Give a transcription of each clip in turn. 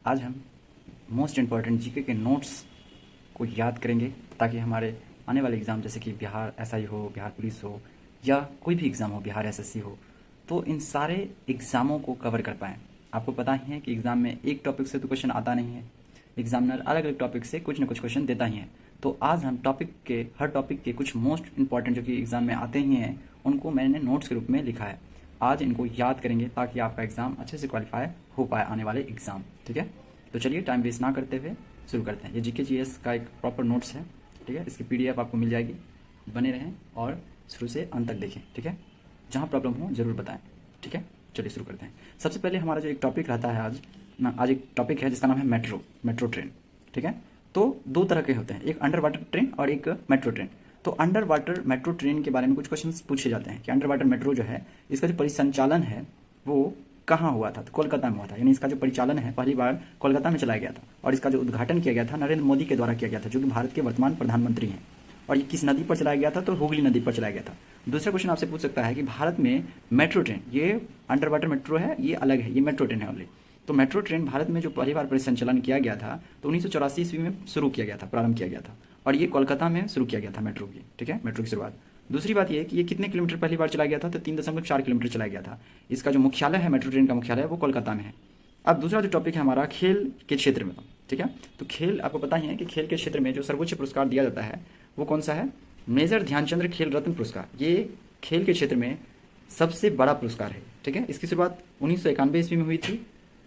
आज हम most important GK के नोट्स को याद करेंगे ताकि हमारे आने वाले एग्ज़ाम जैसे कि बिहार एसआई हो, बिहार पुलिस हो या कोई भी एग्ज़ाम हो, बिहार एसएससी हो, तो इन सारे एग्ज़ामों को कवर कर पाएँ। आपको पता ही है कि एग्ज़ाम में एक टॉपिक से तो क्वेश्चन आता नहीं है, एग्जामिनर अलग अलग टॉपिक से कुछ ना कुछ क्वेश्चन देता ही है। तो आज हम हर टॉपिक के कुछ मोस्ट इंपॉर्टेंट जो कि एग्ज़ाम में आते ही हैं उनको मैंने नोट्स के रूप में लिखा है। आज इनको याद करेंगे ताकि आपका एग्ज़ाम अच्छे से क्वालिफाई हो पाए आने वाले एग्ज़ाम। ठीक है, तो चलिए टाइम वेस्ट ना करते हुए शुरू करते हैं। ये जीके जीएस का एक प्रॉपर नोट्स है। ठीक है, इसकी पीडीएफ आपको मिल जाएगी। बने रहें और शुरू से अंत तक देखें। ठीक है, जहाँ प्रॉब्लम हो ज़रूर बताएं। ठीक है, चलिए शुरू करते हैं। सबसे पहले हमारा जो एक टॉपिक रहता है आज एक टॉपिक है जिसका नाम है मेट्रो ट्रेन। ठीक है, तो दो तरह के होते हैं, एक अंडर वाटर ट्रेन और एक मेट्रो ट्रेन। तो अंडर वाटर मेट्रो ट्रेन के बारे में कुछ क्वेश्चंस पूछे जाते हैं कि अंडर वाटर मेट्रो जो है इसका जो परिसंचालन है वो कहाँ हुआ था, तो कोलकाता में हुआ था। यानी इसका जो परिचालन है पहली बार कोलकाता में चलाया गया था और इसका जो उद्घाटन किया गया था नरेंद्र मोदी के द्वारा किया गया था, जो कि भारत के वर्तमान प्रधानमंत्री हैं। और ये किस नदी पर चलाया गया था, तो हुगली नदी पर चलाया गया था। दूसरा क्वेश्चन आपसे पूछ सकता है कि भारत में मेट्रो ट्रेन, ये अंडर वाटर मेट्रो है, ये अलग है, ये मेट्रो ट्रेन है ओनली। तो मेट्रो ट्रेन भारत में जो पहली बार परिसंचालन किया गया था तो 1984 ईस्वी में शुरू किया गया था, प्रारंभ किया गया था। और ये कोलकाता में शुरू किया गया था मेट्रो की। ठीक है, मेट्रो की शुरुआत। दूसरी बात ये कि ये कितने किलोमीटर पहली बार चलाया गया था, तो 3.4 किलोमीटर चलाया गया था। इसका जो मुख्यालय है, मेट्रो ट्रेन का मुख्यालय है, वो कोलकाता में है। अब दूसरा जो टॉपिक है हमारा खेल के क्षेत्र में। ठीक है, तो खेल आपको पता ही है कि खेल के क्षेत्र में जो सर्वोच्च पुरस्कार दिया जाता है वो कौन सा है, मेजर ध्यानचंद्र खेल रत्न पुरस्कार। ये खेल के क्षेत्र में सबसे बड़ा पुरस्कार है। ठीक है, इसकी शुरुआत 1991 ईस्वी में हुई थी।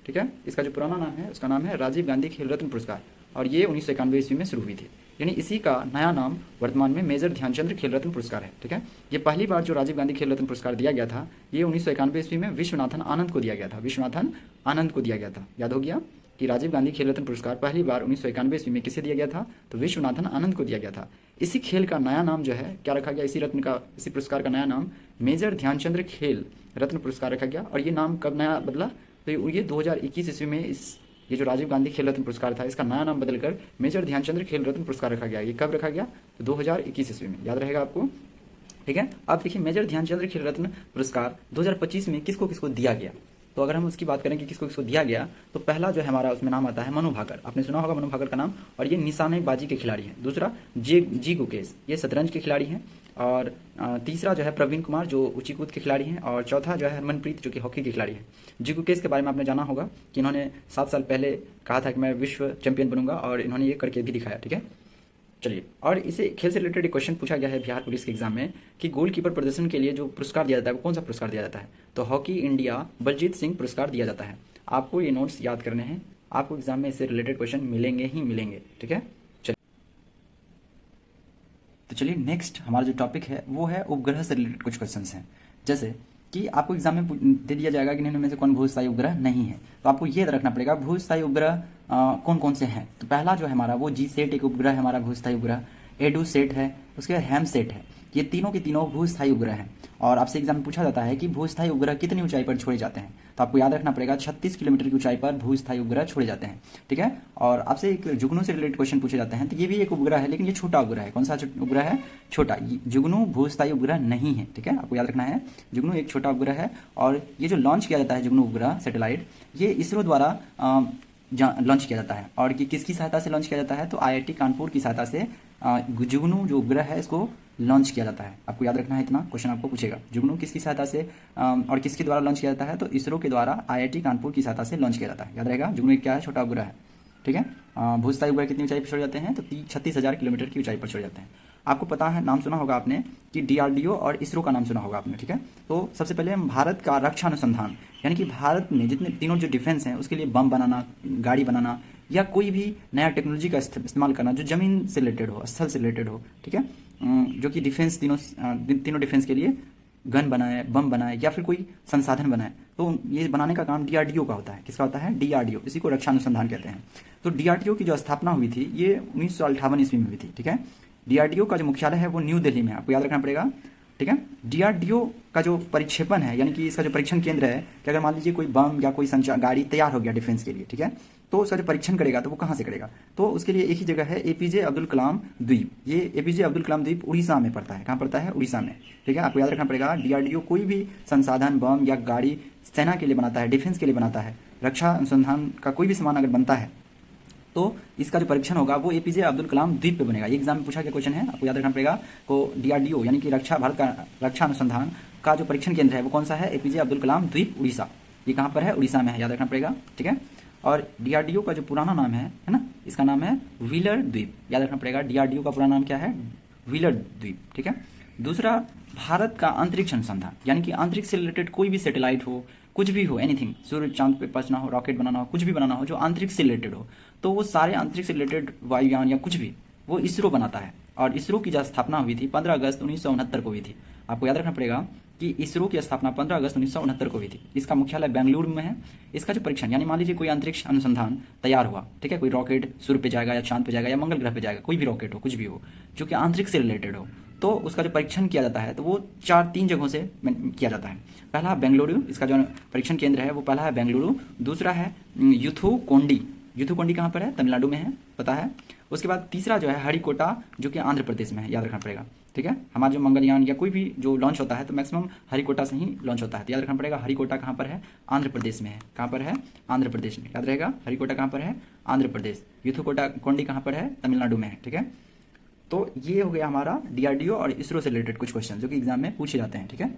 ठीक है, इसका जो पुराना नाम है उसका नाम है राजीव गांधी खेल रत्न पुरस्कार और ये 1991 ईस्वी में शुरू हुई थी। यानी इसी का नया नाम वर्तमान में मेजर ध्यानचंद्र खेल रत्न पुरस्कार है। ठीक है, ये पहली बार जो राजीव गांधी खेल रत्न पुरस्कार दिया गया था ये 1991 ईस्वी में विश्वनाथन आनंद को दिया गया था। विश्वनाथन आनंद को दिया गया था। याद हो गया कि राजीव गांधी खेल रत्न पुरस्कार पहली बार 1991 ईस्वी में किसे दिया गया था, तो विश्वनाथन आनंद को दिया गया था। इसी खेल का नया नाम जो है क्या रखा गया, इसी पुरस्कार का नया नाम मेजर ध्यानचंद्र खेल रत्न पुरस्कार रखा गया। और ये नाम कब नया बदला, तो ये 2021 ईस्वी में ये जो राजीव गांधी खेल रत्न पुरस्कार था इसका नया नाम बदलकर मेजर ध्यानचंद्र खेल रत्न पुरस्कार रखा गया। ये कब रखा गया, तो 2021 ईस्वी में, याद रहेगा आपको। ठीक है, अब देखिए मेजर ध्यानचंद्र खेल रत्न पुरस्कार 2025 में किसको किसको दिया गया। तो अगर हम उसकी बात करें कि किसको किसको दिया गया, तो पहला जो है हमारा उसमें नाम आता है मनु भाकर। आपने सुना होगा मनु भाकर का नाम, और ये निशानेबाजी के खिलाड़ी हैं। दूसरा जी गुकेश, ये शतरंज के खिलाड़ी हैं। और तीसरा जो है प्रवीण कुमार जो ऊंची कूद के खिलाड़ी हैं। और चौथा जो है हरमनप्रीत जो कि हॉकी के खिलाड़ी हैं। जी गुकेश के बारे में आपने जाना होगा कि इन्होंने 7 साल पहले कहा था कि मैं विश्व चैंपियन बनूंगा और इन्होंने ये करके भी दिखाया। ठीक है, चलिए, और इसे खेल से रिलेटेड एक क्वेश्चन पूछा गया है बिहार पुलिस के एग्जाम में कि गोलकीपर प्रदर्शन के लिए जो पुरस्कार दिया जाता है वो कौन सा पुरस्कार दिया जाता है, तो हॉकी इंडिया बलजीत सिंह पुरस्कार दिया जाता है। आपको ये नोट्स याद करने हैं, आपको एग्जाम में इससे रिलेटेड क्वेश्चन मिलेंगे ही मिलेंगे। ठीक है, तो चलिए नेक्स्ट हमारा जो टॉपिक है वो है उपग्रह से रिलेटेड कुछ क्वेश्चंस हैं। जैसे कि आपको एग्जाम में दे दिया जाएगा कि निम्न में से कौन भूस्थायी उपग्रह नहीं है, तो आपको ये रखना पड़ेगा भूस्थायी उपग्रह कौन कौन से हैं। तो पहला जो है हमारा वो जी सेट एक उपग्रह है हमारा भूस्थायी उपग्रह, एडू सेट है, उसके बाद हैम सेट है। ये तीनों के तीनों भूस्थायी उपग्रह हैं। और आपसे एग्जाम में पूछा जाता है कि भूस्थायी उपग्रह कितनी ऊंचाई पर छोड़े जाते हैं, तो आपको याद रखना पड़ेगा 36 किलोमीटर की ऊंचाई पर भूस्थायी उपग्रह छोड़े जाते हैं। ठीक है, और आपसे एक जुगनू से रिलेटेड क्वेश्चन पूछे जाते हैं, तो ये भी एक उपग्रह है लेकिन ये छोटा उपग्रह है। कौन सा उपग्रह है, छोटा। जुगनू भूस्थायी उपग्रह नहीं है। ठीक है, आपको याद रखना है जुगनू एक छोटा उपग्रह है। और ये जो लॉन्च किया जाता है जुगनू उपग्रह सैटेलाइट, ये इसरो द्वारा लॉन्च किया जाता है। और ये किसकी सहायता से लॉन्च किया जाता है, तो आईआईटी कानपुर की सहायता से जुगनू जो उपग्रह है इसको लॉन्च किया जाता है। आपको याद रखना है इतना, क्वेश्चन आपको पूछेगा जुगनू किसकी सहायता से और किसके द्वारा लॉन्च किया जाता है, तो इसरो के द्वारा आईआईटी कानपुर की सहायता से लॉन्च किया जाता है। याद रहेगा जुगनू क्या है, छोटा उपग्रह है। ठीक है, भूस्थायी उपग्रह कितनी ऊंचाई पर छोड़ जाते हैं, तो 36,000 किलोमीटर की ऊंचाई पर छोड़ जाते हैं। आपको पता है, नाम सुना होगा आपने कि डीआरडीओ और इसरो का नाम सुना होगा आपने। ठीक है, तो सबसे पहले हम भारत का रक्षा अनुसंधान, यानी कि भारत में जितने तीनों जो डिफेंस हैं उसके लिए बम बनाना, गाड़ी बनाना या कोई भी नया टेक्नोलॉजी का इस्तेमाल करना जो जमीन से रिलेटेड हो, स्थल से रिलेटेड हो। ठीक है, जो कि डिफेंस तीनों डिफेंस के लिए गन बनाए, बम बनाए या फिर कोई संसाधन बनाए, तो ये बनाने का काम डीआरडीओ का होता है। किसका होता है, डीआरडीओ, इसी को रक्षा अनुसंधान कहते हैं। तो डीआरडीओ की जो स्थापना हुई थी ये 1958 ईस्वी में हुई थी। ठीक है, डीआरडीओ का जो मुख्यालय है वो न्यू दिल्ली में है, आपको याद रखना पड़ेगा। ठीक है, डीआरडीओ का जो परिक्षेपण है यानी कि इसका जो परीक्षण केंद्र है कि अगर मान लीजिए कोई बम या कोई संचार गाड़ी तैयार हो गया डिफेंस के लिए, ठीक है, तो उसका जो परीक्षण करेगा तो वो कहाँ से करेगा, तो उसके लिए एक ही जगह है, एपीजे अब्दुल कलाम द्वीप। ये एपीजे अब्दुल कलाम द्वीप उड़ीसा में पड़ता है। कहाँ पड़ता है? उड़ीसा में। ठीक है, आपको याद रखना पड़ेगा। डीआरडीओ कोई भी संसाधन, बम या गाड़ी सेना के लिए बनाता है, डिफेंस के लिए बनाता है, रक्षा अनुसंधान का कोई भी सामान अगर बनता है तो इसका जो परीक्षण होगा वो एपीजे अब्दुल कलाम द्वीप पे बनेगा। ये एग्जाम में पूछा गया क्वेश्चन है, आपको याद रखना पड़ेगा। तो डीआरडीओ यानी कि भारत का रक्षा अनुसंधान का जो परीक्षण केंद्र है वो कौन सा है? एपीजे अब्दुल कलाम द्वीप, उड़ीसा। ये कहाँ पर है? उड़ीसा में है, याद रखना पड़ेगा। ठीक है, और डीआरडीओ का जो पुराना नाम है ना, इसका नाम है व्हीलर द्वीप, याद रखना पड़ेगा। डीआरडीओ का पुराना नाम क्या है? व्हीलर द्वीप। ठीक है, दूसरा, भारत का अंतरिक्ष अनुसंधान, यानी कि अंतरिक्ष से रिलेटेड कोई भी सैटेलाइट हो, कुछ भी हो, एनीथिंग, सूर्य चांद पे पहुंचना हो, रॉकेट बनाना हो, कुछ भी बनाना हो जो अंतरिक्ष से रिलेटेड हो, तो वो सारे अंतरिक्ष से रिलेटेड वायुयान या कुछ भी वो इसरो बनाता है। और इसरो की जो स्थापना हुई थी 15 अगस्त 1969 को हुई थी। आपको याद रखना पड़ेगा कि इसरो की स्थापना 15 अगस्त 1969 को हुई थी। इसका मुख्यालय बेंगलुरु में है। इसका जो परीक्षण, यानी मान लीजिए कोई अंतरिक्ष अनुसंधान तैयार हुआ, ठीक है, कोई रॉकेट सूर्य पे जाएगा या चांद पे जाएगा या मंगल ग्रह पे जाएगा, कोई भी रॉकेट हो, कुछ भी हो जो कि अंतरिक्ष से रिलेटेड हो, तो उसका जो परीक्षण किया जाता है तो वो 3 जगहों से किया जाता है। पहला बेंगलुरु, इसका जो परीक्षण केंद्र है वो पहला है बेंगलुरु। दूसरा है यूथुकोंडी। यूथुकोंडी कहाँ पर है? तमिलनाडु में है, पता है। उसके बाद तीसरा जो है हरिकोटा, जो कि आंध्र प्रदेश में है, याद रखना पड़ेगा। ठीक है, हमारा जो मंगलयान या कोई भी जो लॉन्च होता है तो मैक्सिमम हरिकोटा से ही लॉन्च होता है, तो याद रखना पड़ेगा। हरिकोटा कहाँ पर है? आंध्र प्रदेश में है। कहाँ पर है? आंध्र प्रदेश में, याद रहेगा। हरिकोटा कहाँ पर है? आंध्र प्रदेश। यूथुकोटा कोंडी कहाँ पर है? तमिलनाडु में है। ठीक है, तो ये हो गया हमारा डीआरडीओ और इसरो से रिलेटेड कुछ क्वेश्चन जो कि एग्जाम में पूछे जाते हैं। ठीक है,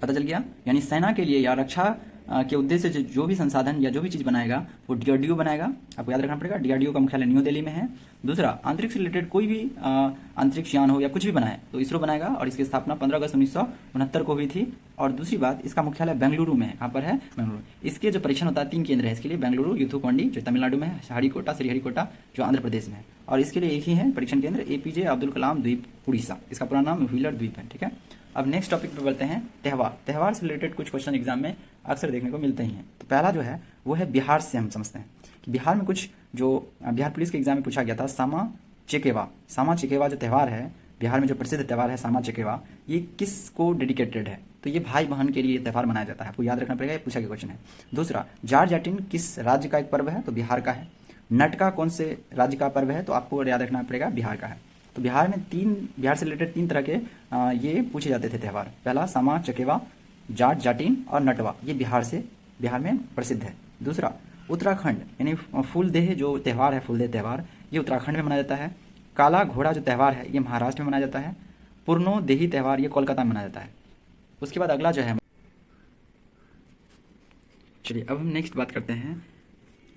पता चल गया। यानी सेना के लिए या रक्षा के उद्देश्य से जो भी संसाधन या जो भी चीज़ बनाएगा वो डीआरडीओ बनाएगा। आपको याद रखना पड़ेगा, डीआरडीओ का मुख्यालय न्यू दिल्ली में है। दूसरा, अंतरिक्ष से रिलेटेड कोई भी अंतरिक्ष यान हो या कुछ भी बनाए तो इसरो बनाएगा, और इसकी स्थापना 15 अगस्त 1969 को हुई थी। और दूसरी बात, इसका मुख्यालय बेंगलुरु में है। कहाँ पर है? बेंगलुरु। इसके जो परीक्षण होता है 3 केंद्र है इसके लिए, बेंगलुरु, यूथुकोंडी जो तमिलनाडु में है, हरिकोटा, श्रीहरिकोटा जो आंध्र प्रदेश में है। और इसके लिए एक ही है परीक्षण केंद्र, एपीजे अब्दुल कलाम द्वीप, उड़ीसा। इसका पूरा नाम व्हीलर द्वीप है। ठीक है, अब नेक्स्ट टॉपिक पे बढ़ते हैं, त्यौहार। त्यौहार से रिलेटेड कुछ क्वेश्चन एग्जाम में अक्सर देखने को मिलते ही हैं। तो पहला जो है वो है बिहार से। हम समझते हैं कि बिहार में कुछ जो बिहार पुलिस के एग्जाम में पूछा गया था, सामा चकेवा। सामा चकेवा जो त्यौहार है बिहार में, जो प्रसिद्ध त्यौहार है सामा चकेवा, ये किस को डेडिकेटेड है? तो ये भाई बहन के लिए त्यौहार मनाया जाता है। आपको याद रखना पड़ेगा, ये पूछा गया क्वेश्चन है। दूसरा, जाट जाटिन किस राज्य का एक पर्व है? तो बिहार का है। नटका कौन से राज्य का पर्व है? तो आपको याद रखना पड़ेगा, बिहार का है। तो बिहार में बिहार से रिलेटेड 3 तरह के ये पूछे जाते थे त्यौहार। पहला सामा चकेवा, जाट जाटिन और नटवा, ये बिहार में प्रसिद्ध है। दूसरा, उत्तराखंड यानी फूलदेह जो त्यौहार है, फूलदेह त्यौहार, ये उत्तराखंड में मनाया जाता है। काला घोड़ा जो त्यौहार है ये महाराष्ट्र में मनाया जाता है। पूर्णो देही त्यौहार ये कोलकाता में मनाया जाता है। उसके बाद अगला जो है, चलिए अब हम नेक्स्ट बात करते हैं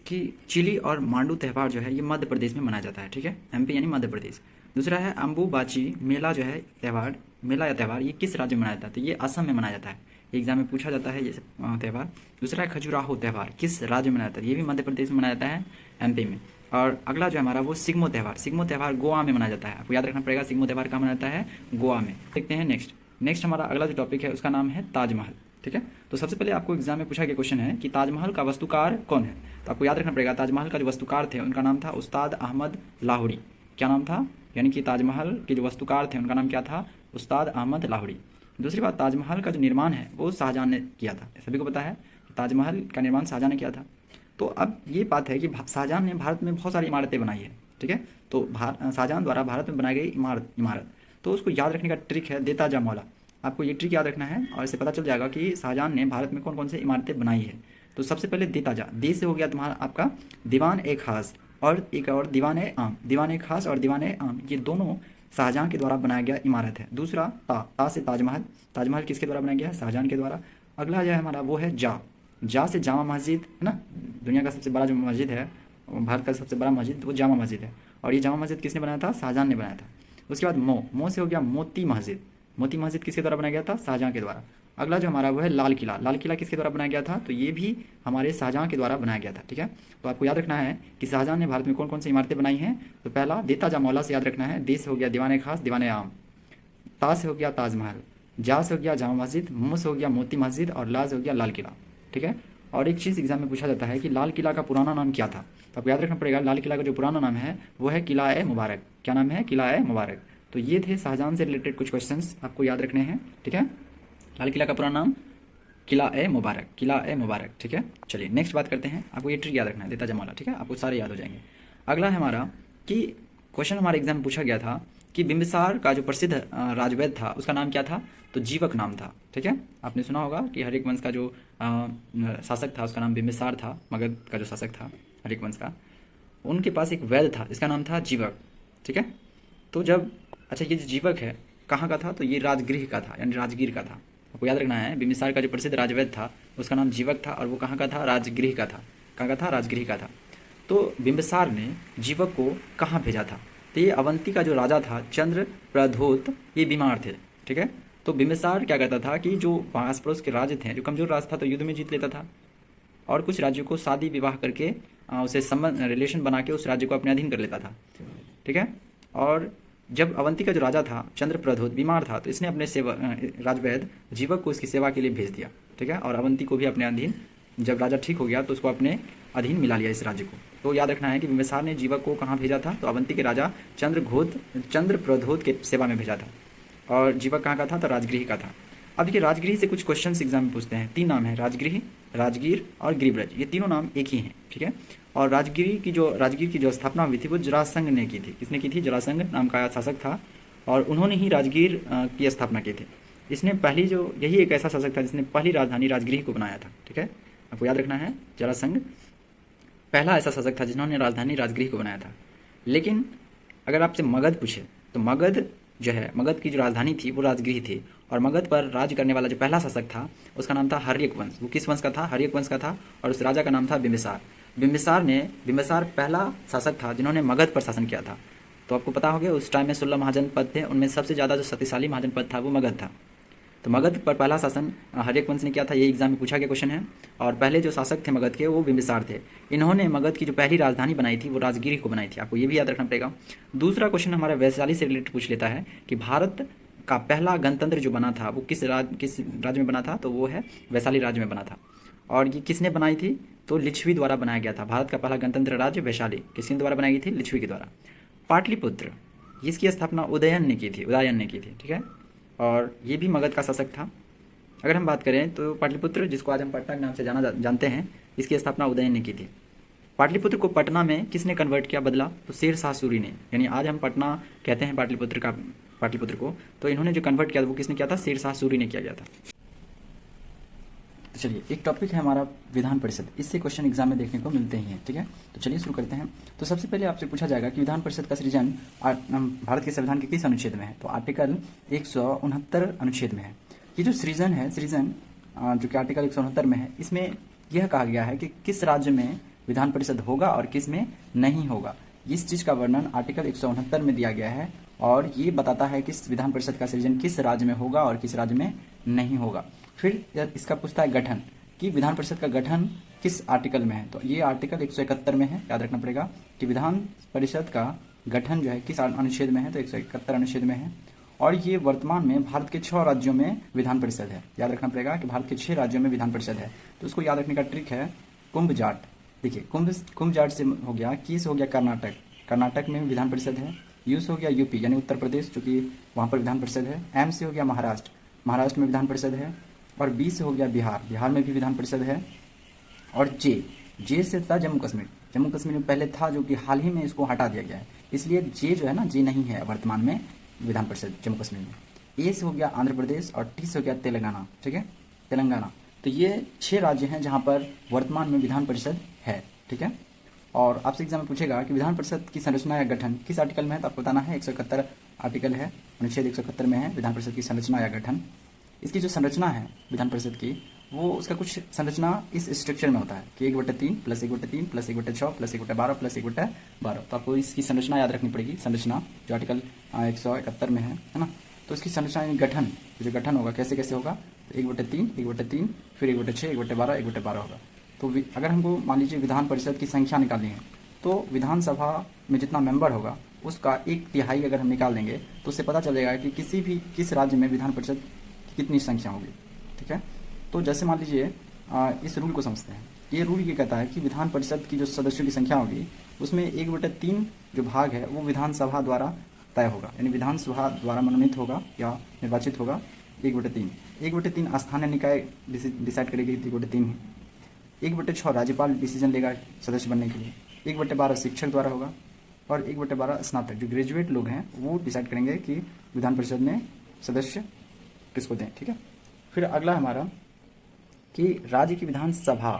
कि चिली और मांडू त्यौहार जो है ये मध्य प्रदेश में मनाया जाता है। ठीक है, एमपी यानी मध्य प्रदेश। दूसरा है अम्बुबाची मेला जो है त्यौहार, मेला या त्यौहार, ये किस राज्य में मनाया जाता है? तो ये असम में मनाया जाता है। एग्जाम में पूछा जाता है ये त्यौहार। दूसरा है खजुराहो त्यौहार, किस राज्य में मनाया जाता है? ये भी मध्य प्रदेश में मनाया जाता है, एमपी में। और अगला जो है हमारा वो सिग्मो त्यौहार। सिग्मो त्यौहार गोवा में मनाया जाता है। आपको याद रखना पड़ेगा, सिग्मो त्यौहार कहाँ मनाया जाता है? गोवा में। देखते हैं नेक्स्ट हमारा अगला जो टॉपिक है उसका नाम है ताजमहल। ठीक है, तो सबसे पहले आपको एग्जाम में पूछा गया क्वेश्चन है कि ताजमहल का वास्तुकार कौन है? तो आपको याद रखना पड़ेगा, ताजमहल का जो वास्तुकार थे उनका नाम था उस्ताद अहमद लाहौरी। क्या नाम था? यानी कि ताजमहल के जो वास्तुकार थे उनका नाम क्या था? उस्ताद अहमद लाहौरी। दूसरी बात, ताजमहल का जो निर्माण है वो शाहजहां ने किया था। सभी को पता है ताजमहल का निर्माण शाहजहां ने किया था। तो अब ये बात है कि शाहजहां ने भारत में बहुत सारी इमारतें बनाई है। ठीक है, तो शाहजहां द्वारा भारत में बनाई गई इमारत, तो उसको याद रखने का ट्रिक है देता जा मौला। आपको ये ट्रिक याद रखना है और इससे पता चल जाएगा कि शाहजहां ने भारत में कौन कौन से इमारतें बनाई है। तो सबसे पहले देता जा, दे से हो गया तुम्हारा आपका दीवान ए खास, और एक और दीवान ए आम। दीवान ए खास और दीवान ए आम ये दोनों शाहजहां के द्वारा बनाया गया इमारत है। दूसरा ता से ताजमहल। ताजमहल किसके द्वारा बनाया गया है? शाहजहां के द्वारा। अगला जो है हमारा वो है जा से जामा मस्जिद है ना, दुनिया का सबसे बड़ा जो मस्जिद है, भारत का सबसे बड़ा मस्जिद वो जामा मस्जिद है। और ये जामा मस्जिद किसने बनाया था? शाहजहां ने बनाया था। उसके बाद मो से हो गया मोती मस्जिद। मोती मस्जिद किसके द्वारा बनाया गया था? शाहजहां के द्वारा। अगला जो हमारा वो है लाल किला। लाल किला किसके द्वारा बनाया गया था? तो ये भी हमारे शाहजहां के द्वारा बनाया गया था। ठीक है, तो आपको याद रखना है कि शाहजहां ने भारत में कौन कौन सी इमारतें बनाई हैं। तो पहला देता जा मौला से याद रखना है, दे से हो गया दीवाने खास दीवाने आम, ता से हो गया ताजमहल, जा से हो गया जामा मस्जिद, मो से हो गया मोती मस्जिद और ला से हो गया लाल किला। ठीक है, और एक चीज़ एग्जाम में पूछा जाता है कि लाल किला का पुराना नाम क्या था? तो आपको याद रखना पड़ेगा, लाल किला का जो पुराना नाम है वो है किला ए मुबारक। क्या नाम है? किला ए मुबारक। तो ये थे शाहजहां से रिलेटेड कुछ क्वेश्चंस आपको याद रखने हैं। ठीक है, लाल किला का पुराना नाम किला ए मुबारक, किला ए मुबारक। ठीक है, चलिए नेक्स्ट बात करते हैं। आपको ये ट्रिक याद रखना है, देता जमाला। ठीक है, आपको सारे याद हो जाएंगे। अगला है हमारा कि क्वेश्चन हमारे एग्जाम में पूछा गया था कि बिंबिसार का जो प्रसिद्ध राजवैद्य था उसका नाम क्या था, तो जीवक नाम था। ठीक है, आपने सुना होगा कि हर्यक वंश का जो शासक था उसका नाम बिंबिसार था, मगध का जो शासक था हर्यक वंश का, उनके पास एक वैद्य था इसका नाम था जीवक। ठीक है, तो जब अच्छा ये जो जीवक है कहाँ का था, तो ये राजगृह का था, यानी राजगीर का था। आपको याद रखना है बिंबिसार का जो प्रसिद्ध राजवैद्य था उसका नाम जीवक था और वो कहाँ का था, राजगृह का था। कहाँ का था, राजगृह का था। तो बिंबिसार ने जीवक को कहाँ भेजा था, तो ये अवंती का जो राजा था चंद्र प्रधोत, ये बीमार थे। ठीक है, तो बिंबिसार क्या करता था कि जो आस पड़ोस के राज्य थे, जो कमजोर राज्य था तो युद्ध में जीत लेता था, और कुछ राज्यों को शादी विवाह करके उसे संबंध रिलेशन बना के उस राज्य को अपने अधीन कर लेता था। ठीक है, और जब अवंती का जो राजा था चंद्र प्रधोत बीमार था तो इसने अपने सेवा राजवैद्य जीवक को इसकी सेवा के लिए भेज दिया। ठीक है, और अवंती को भी अपने अधीन, जब राजा ठीक हो गया तो उसको अपने अधीन मिला लिया इस राज्य को। तो याद रखना है कि बिंबिसार ने जीवक को कहाँ भेजा था, तो अवंती के राजा चंद्र प्रधोत के सेवा में भेजा था, और जीवक कहाँ का था, तो राजगृह का था। अब देखिए राजगृह से कुछ क्वेश्चंस एग्जाम में पूछते हैं। 3 नाम है, राजगृह, राजगीर और गिरिब्रज, ये तीनों नाम एक ही हैं। ठीक है, और राजगीर की जो स्थापना हुई थी वो जरासंध ने की थी। किसने की थी, जरासंध नाम का शासक था, और उन्होंने ही राजगीर की स्थापना की थी। इसने पहली जो यही एक ऐसा शासक था जिसने पहली राजधानी राजगृह को बनाया था। ठीक है, आपको याद रखना है जरासंध पहला ऐसा शासक था जिन्होंने राजधानी राजगृह को बनाया था। लेकिन अगर आपसे मगध पूछे तो मगध जो है, मगध की जो राजधानी थी वो राजगृह थी, और मगध पर राज करने वाला जो पहला शासक था उसका नाम था हर्यक वंश। वो किस वंश का था, हर्यक वंश का था, और उस राजा का नाम था बिंबिसार। बिंबिसार पहला शासक था जिन्होंने मगध पर शासन किया था। तो आपको पता हो गया उस टाइम में 16 महाजनपद थे, उनमें सबसे ज़्यादा जो शक्तिशाली महाजनपद था वो मगध था। तो मगध पर पहला शासन हर्यक वंश ने किया था, ये एग्जाम में पूछा गया क्वेश्चन है। और पहले जो शासक थे मगध के वो बिंबिसार थे। इन्होंने मगध की जो पहली राजधानी बनाई थी वो राजगीर को बनाई थी, आपको ये भी याद रखना पड़ेगा। दूसरा क्वेश्चन हमारा वैशाली से रिलेटेड पूछ लेता है कि भारत का पहला गणतंत्र जो बना था वो किस राज्य में बना था, तो वो है वैशाली राज्य में बना था। और ये किसने बनाई थी, तो लिच्छवी द्वारा बनाया गया था। भारत का पहला गणतंत्र राज्य वैशाली किसके द्वारा बनाई गई थी, लिच्छवी के द्वारा। पाटलिपुत्र, इसकी स्थापना उदयन ने की थी। ठीक है, और ये भी मगध का शासक था। अगर हम बात करें तो पाटलिपुत्र, जिसको आज हम पटना के नाम से जानते हैं, इसकी स्थापना उदयन ने की थी। पाटलिपुत्र को पटना में किसने कन्वर्ट किया, बदला, तो शेर शाह सूरी ने। यानी आज हम पटना कहते हैं पाटलिपुत्र को, तो इन्होंने जो कन्वर्ट किया वो किसने किया था, शेर शाह सूरी ने किया गया था। तो चलिए एक टॉपिक है हमारा विधान परिषद, इससे क्वेश्चन एग्जाम में देखने को मिलते ही हैं। ठीक है, तो चलिए शुरू करते हैं। तो सबसे पहले आपसे पूछा जाएगा कि विधान परिषद का सृजन भारत के संविधान के किस अनुच्छेद में है, तो आर्टिकल 169 अनुच्छेद में है। ये जो सृजन है, जो कि आर्टिकल 169 में है, इसमें यह कहा गया है कि किस राज्य में विधान परिषद होगा और किस में नहीं होगा। इस चीज का वर्णन आर्टिकल 169 में दिया गया है, और ये बताता है कि विधान परिषद का सृजन किस राज्य में होगा और किस राज्य में नहीं होगा। फिर इसका पूछता है गठन, कि विधान परिषद का गठन किस आर्टिकल में है, तो ये आर्टिकल 171 में है। याद रखना पड़ेगा कि विधान परिषद का गठन जो है किस अनुच्छेद में है, तो 171 अनुच्छेद में है। और ये वर्तमान में भारत के 6 राज्यों में विधान परिषद है। याद रखना पड़ेगा कि भारत के 6 राज्यों में विधान परिषद है। तो उसको याद रखने का ट्रिक है कुंभ जाट। देखिए कुंभ जाट से हो गया, किस हो गया कर्नाटक में विधान परिषद है। यू से हो गया यूपी यानी उत्तर प्रदेश, जो कि वहाँ पर विधान परिषद है। एम से हो गया महाराष्ट्र में विधान परिषद है। और बी से हो गया बिहार में भी विधान परिषद है। और जे से था जम्मू कश्मीर में पहले था, जो कि हाल ही में इसको हटा दिया गया है, इसलिए जे जो है ना, जे नहीं है वर्तमान में विधान परिषद जम्मू कश्मीर में। ए से हो गया आंध्र प्रदेश और टी से हो गया तेलंगाना। ठीक है, तेलंगाना। तो ये 6 राज्य हैं जहाँ पर वर्तमान में विधान परिषद है। ठीक है, और आपसे एग्जाम में पूछेगा कि विधान परिषद की संरचना या गठन किस आर्टिकल में है, तो आपको बताना है 171 आर्टिकल है, अनुच्छेद 171 में है विधान परिषद की संरचना या गठन। इसकी जो संरचना है विधान परिषद की, वो उसका कुछ संरचना इस स्ट्रक्चर में होता है कि 1/3 + 1/3 + 1/6 + 1/12 + 1/12। तो आपको इसकी संरचना याद रखनी पड़ेगी, संरचना जो आर्टिकल 171 में है ना। तो इसकी संरचना यानी गठन, जो गठन होगा कैसे होगा, तो 1/3 फिर 1/6 1/12 1/12 होगा। तो अगर हमको मान लीजिए विधान परिषद की संख्या निकालनी है, तो विधानसभा में जितना मेंबर होगा उसका 1/3 अगर हम निकाल देंगे तो उससे पता चलेगा कि किस राज्य में विधान परिषद की कितनी संख्या होगी। ठीक है, तो जैसे मान लीजिए इस रूल को समझते हैं। ये रूल ये कहता है कि विधान परिषद की जो सदस्यों की संख्या होगी उसमें 1/3 जो भाग है वो विधानसभा द्वारा तय होगा, यानी विधानसभा द्वारा मनोनीत होगा या निर्वाचित होगा 1/3। 1/3 स्थानीय निकाय डिसाइड करेगी, 1/3 ही। 1/6 राज्यपाल डिसीजन लेगा सदस्य बनने के लिए। 1/12 शिक्षक द्वारा होगा, और 1/12 स्नातक जो ग्रेजुएट लोग हैं वो डिसाइड करेंगे कि विधान परिषद में सदस्य किसको दें, ठीक है। फिर अगला हमारा कि राज्य की विधानसभा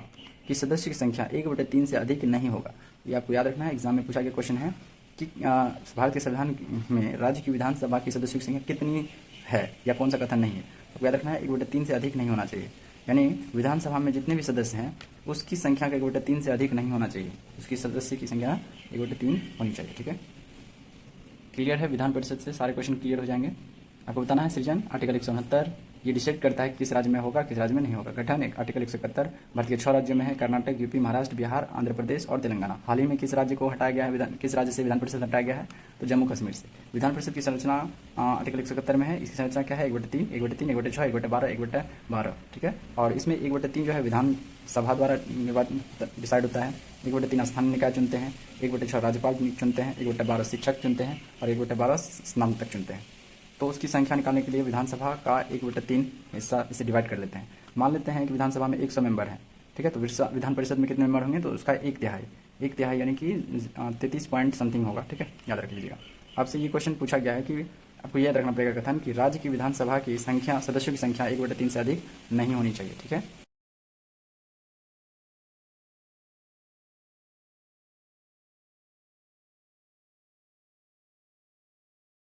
की सदस्य की संख्या 1/3 से अधिक नहीं होगा। ये आपको याद रखना है, एग्जाम में पूछा गया क्वेश्चन है कि भारत के संविधान में राज्य की विधानसभा की सदस्यों की संख्या कितनी है या कौन सा कथन नहीं है। आपको याद रखना है 1/3 से अधिक नहीं होना चाहिए, यानी विधानसभा में जितने भी सदस्य हैं उसकी संख्या का 1/3 से अधिक नहीं होना चाहिए, उसकी सदस्य की संख्या 1/3 होनी चाहिए, ठीक है। क्लियर है, विधान परिषद से सारे क्वेश्चन क्लियर हो जाएंगे। आपको बताना है सृजन आर्टिकल 169 ये डिसाइड करता है कि किस राज्य में होगा किस राज्य में नहीं होगा। गठन आर्टिकल 171 भारत के 6 राज्यों में है, कर्नाटक, यूपी, महाराष्ट्र, बिहार, आंध्र प्रदेश और तेलंगाना। हाल ही में किस राज्य को हटाया गया है, किस राज्य से विधान परिषद हटाया गया है, तो जम्मू कश्मीर से। विधान परिषद की संरचना आर्टिकल 171 में है, इसकी संरचना क्या है, 1/3, 1/3, 1/6, 1/12, 1/12, ठीक है। और इसमें 1/3 जो है विधानसभा द्वारा डिसाइड होता है, 1/3 स्थानीय निकाय चुनते हैं, 1/6 राज्यपाल चुनते हैं, 1/12 शिक्षक चुनते हैं और 1/12 स्नातक चुनते हैं। तो उसकी संख्या निकालने के लिए विधानसभा का 1/3 हिस्सा इसे डिवाइड कर लेते हैं। मान लेते हैं कि विधानसभा में 100 मेंबर हैं, ठीक है। तो विधान परिषद में कितने मेंबर होंगे, तो उसका 1/3 यानी कि 33 पॉइंट समथिंग होगा, ठीक है, याद रख लीजिएगा। आपसे ये क्वेश्चन पूछा गया है कि आपको याद रखना पड़ेगा कथन कि राज्य की विधानसभा की संख्या सदस्यों की संख्या 1/3 से अधिक नहीं होनी चाहिए, ठीक है।